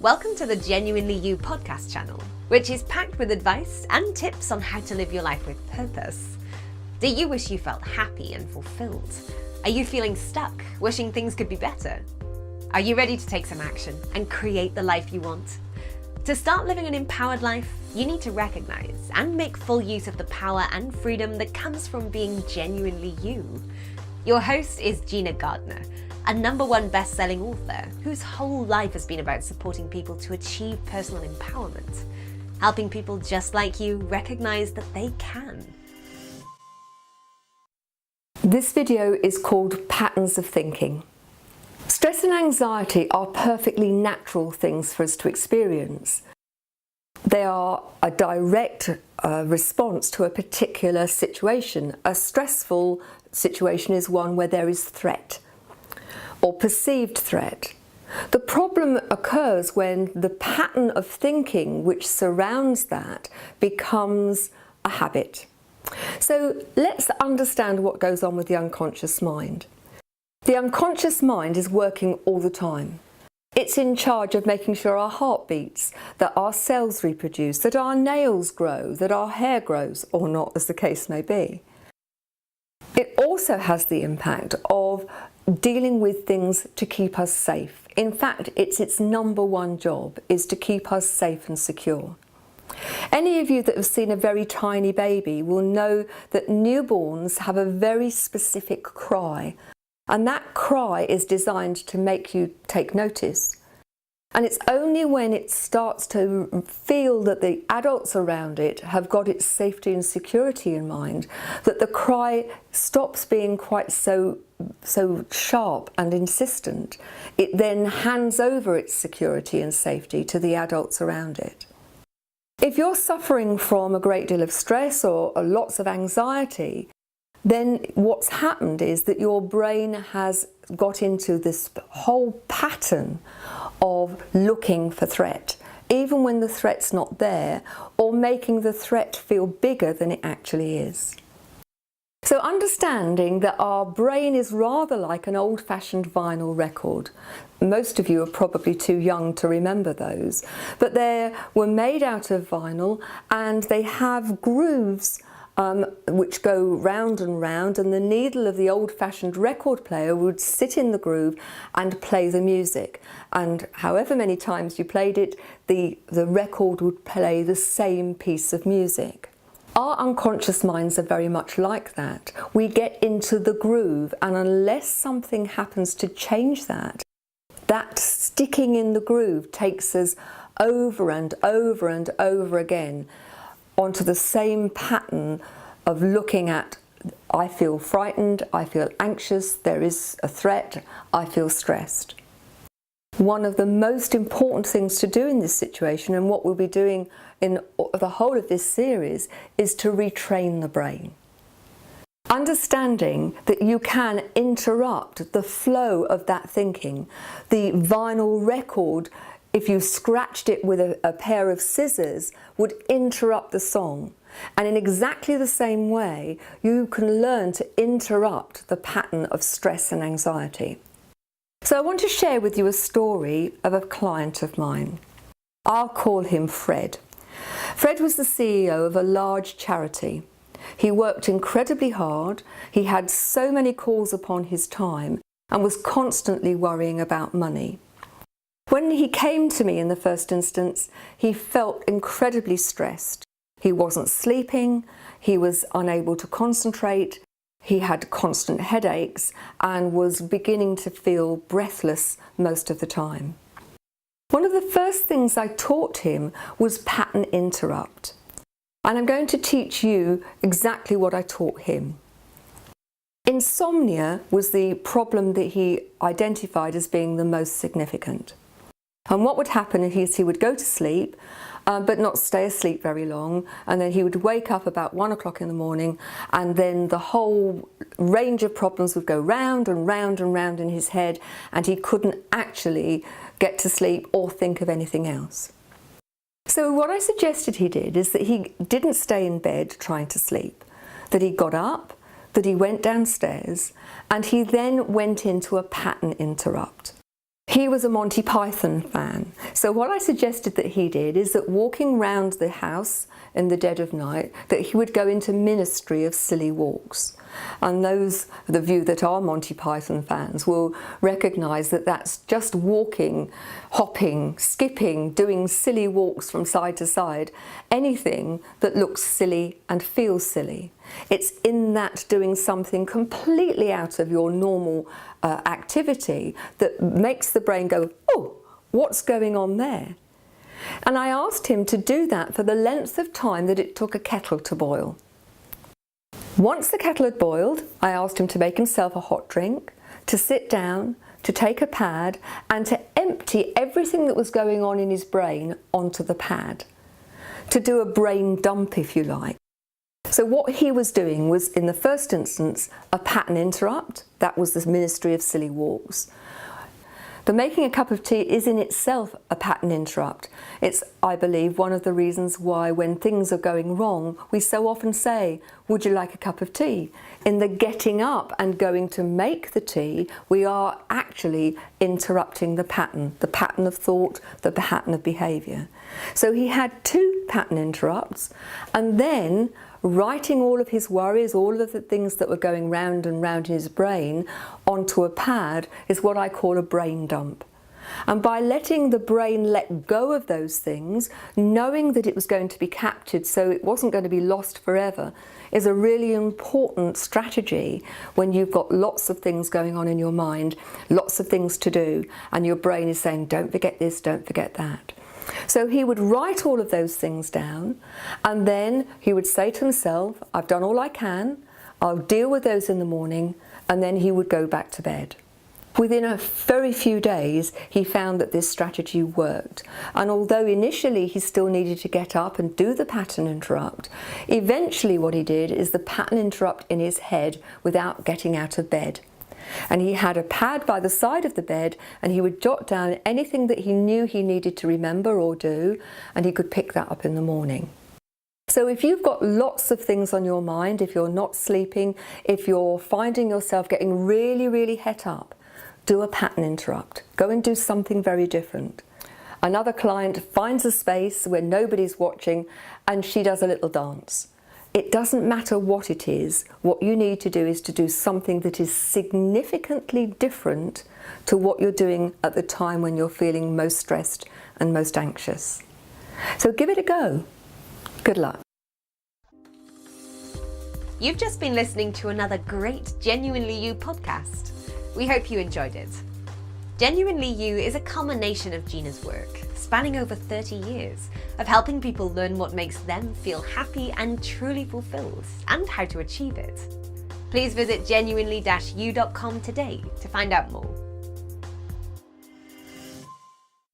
Welcome to the Genuinely You podcast channel, which is packed with advice and tips on how to live your life with purpose. Do you wish you felt happy and fulfilled? Are you feeling stuck, wishing things could be better? Are you ready to take some action and create the life you want? To start living an empowered life, you need to recognize and make full use of the power and freedom that comes from being genuinely you. Your host is Gina Gardner, a #1 best-selling author whose whole life has been about supporting people to achieve personal empowerment, helping people just like you recognize that they can. This video is called Patterns of Thinking. Stress and anxiety are perfectly natural things for us to experience. They are a direct response to a particular situation. A stressful situation is one where there is threat or perceived threat. The problem occurs when the pattern of thinking which surrounds that becomes a habit. So let's understand what goes on with the unconscious mind. The unconscious mind is working all the time. It's in charge of making sure our heart beats, that our cells reproduce, that our nails grow, that our hair grows, or not, as the case may be. It also has the impact of dealing with things to keep us safe. In fact, it's its #1 job, is to keep us safe and secure. Any of you that have seen a very tiny baby will know that newborns have a very specific cry. And that cry is designed to make you take notice. And it's only when it starts to feel that the adults around it have got its safety and security in mind that the cry stops being quite so sharp and insistent. It then hands over its security and safety to the adults around it. If you're suffering from a great deal of stress or lots of anxiety, then what's happened is that your brain has got into this whole pattern of looking for threat, even when the threat's not there, or making the threat feel bigger than it actually is. So understanding that our brain is rather like an old-fashioned vinyl record. Most of you are probably too young to remember those, but they were made out of vinyl and they have grooves which go round and round, and the needle of the old-fashioned record player would sit in the groove and play the music. And however many times you played it, the record would play the same piece of music. Our unconscious minds are very much like that. We get into the groove, and unless something happens to change that, that sticking in the groove takes us over and over and over again onto the same pattern of looking at, I feel frightened, I feel anxious, there is a threat, I feel stressed. One of the most important things to do in this situation, and what we'll be doing in the whole of this series, is to retrain the brain. Understanding that you can interrupt the flow of that thinking. The vinyl record, if you scratched it with a pair of scissors, would interrupt the song. And in exactly the same way, you can learn to interrupt the pattern of stress and anxiety. So I want to share with you a story of a client of mine. I'll call him Fred. Fred was the CEO of a large charity. He worked incredibly hard. He had so many calls upon his time and was constantly worrying about money. When he came to me in the first instance, he felt incredibly stressed. He wasn't sleeping, he was unable to concentrate, he had constant headaches and was beginning to feel breathless most of the time. One of the first things I taught him was pattern interrupt. And I'm going to teach you exactly what I taught him. Insomnia was the problem that he identified as being the most significant. And what would happen is he would go to sleep, but not stay asleep very long, and then he would wake up about 1 o'clock in the morning, and then the whole range of problems would go round and round and round in his head, and he couldn't actually get to sleep or think of anything else. So what I suggested he did is that he didn't stay in bed trying to sleep, that he got up, that he went downstairs, and he then went into a pattern interrupt. He was a Monty Python fan. So what I suggested that he did is that walking round the house in the dead of night, that he would go into ministry of silly walks. And those of the view that are Monty Python fans will recognise that that's just walking, hopping, skipping, doing silly walks from side to side, anything that looks silly and feels silly. It's in that doing something completely out of your normal activity that makes the brain go, oh, what's going on there? And I asked him to do that for the length of time that it took a kettle to boil. Once the kettle had boiled, I asked him to make himself a hot drink, to sit down, to take a pad, and to empty everything that was going on in his brain onto the pad. To do a brain dump, if you like. So what he was doing was, in the first instance, a pattern interrupt. That was the ministry of silly walks. The making a cup of tea is in itself a pattern interrupt. It's, I believe, one of the reasons why when things are going wrong, we so often say, would you like a cup of tea? In the getting up and going to make the tea, we are actually interrupting the pattern of thought, the pattern of behaviour. So he had 2 pattern interrupts, and then writing all of his worries, all of the things that were going round and round in his brain onto a pad is what I call a brain dump. And by letting the brain let go of those things, knowing that it was going to be captured so it wasn't going to be lost forever, is a really important strategy when you've got lots of things going on in your mind, lots of things to do, and your brain is saying, don't forget this, don't forget that. So he would write all of those things down, and then he would say to himself, I've done all I can, I'll deal with those in the morning, and then he would go back to bed. Within a very few days, he found that this strategy worked. And although initially he still needed to get up and do the pattern interrupt, eventually what he did is the pattern interrupt in his head without getting out of bed. And he had a pad by the side of the bed, and he would jot down anything that he knew he needed to remember or do, and he could pick that up in the morning. So if you've got lots of things on your mind, if you're not sleeping, if you're finding yourself getting really, really het up, do a pattern interrupt. Go and do something very different. Another client finds a space where nobody's watching, and she does a little dance. It doesn't matter what it is. What you need to do is to do something that is significantly different to what you're doing at the time when you're feeling most stressed and most anxious. So give it a go. Good luck. You've just been listening to another great Genuinely You podcast. We hope you enjoyed it. Genuinely You is a culmination of Gina's work, spanning over 30 years, of helping people learn what makes them feel happy and truly fulfilled, and how to achieve it. Please visit genuinely-you.com today to find out more.